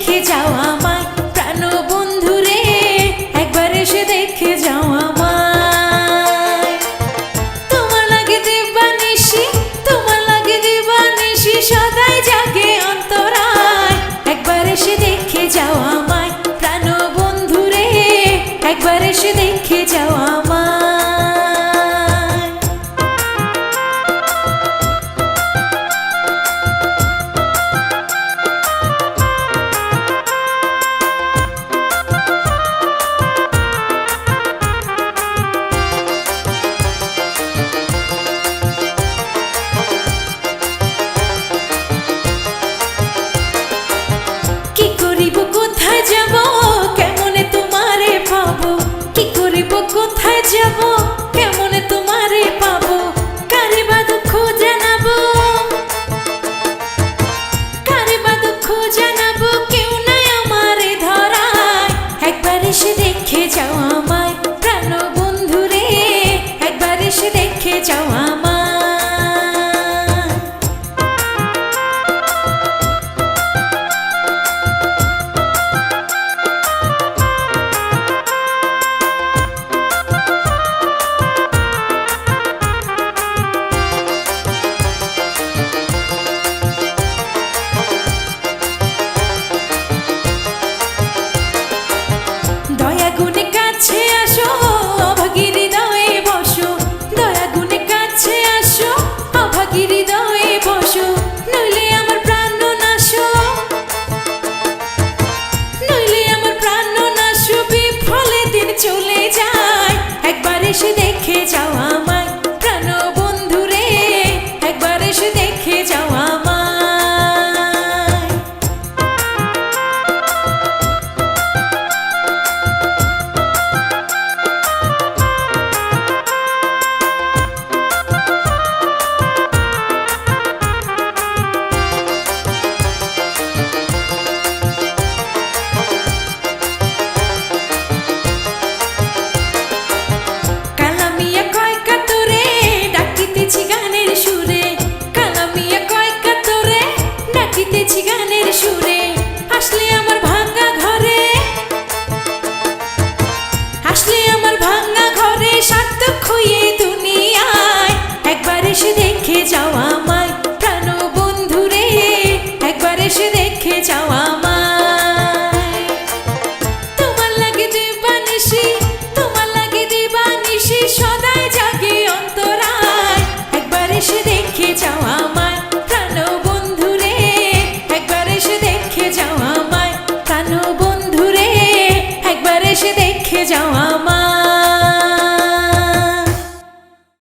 দেখে যাও আমায় প্রাণ বন্ধুরে, একবার এসে দেখে যাও আমায়। তোমার লাগে দিবানিশি, তোমার লাগে দিবানিশি, সদাই জাগে অন্তরায়, একবার এসে দেখে যাও আমায় প্রাণ বন্ধুরে, একবার এসে দেখে যাও আমায়। কোথায় যাব কেমনে তোমারে পাবো, কি করিব কোথায় যাব কেমনে তোমারে পাবো, কারে বা দুঃখ জানাবো, কারে বা দুঃখ জানাবো, কেউ নাই আমারে ধরায়, একবার এসে দেখে যাও আমায় প্রাণ বন্ধুরে, একবার এসে দেখে যাও আমায়। দয়া গুণে কাছে আসো, অভাগীর হৃদয়ে বসো, দয়া গুণে কাছে আসো, অভাগীর হৃদয়ে বসো, নইলে আমার প্রাণ নাশো, নইলে আমার প্রাণ নাশো, বিফলে দিন চলে যায়, একবার এসে দেখে যাও আমায় প্রাণ বন্ধুরে, একবার এসে দেখে যাও আমায়। গানের সুরে আসলে আমার ভাঙা ঘরে, আসলে আমার ভাঙা ঘরে সার্থক হয়ে দুনিয়ায়, একবার এসে দেখে যাও আমায় প্রাণ বন্ধুরে, একবার এসে দেখে যাও আমায়। তোমার লাগে দিবানিশি, তোমার লাগে দিবানিশি, সদাই জাগে অন্তরায়, একবার এসে দেখে যাও আমায় প্রাণ বন্ধুরে, একবার এসে দেখে যাও আমায় প্রাণ বন্ধুরে, একবার এসে দেখে যাও।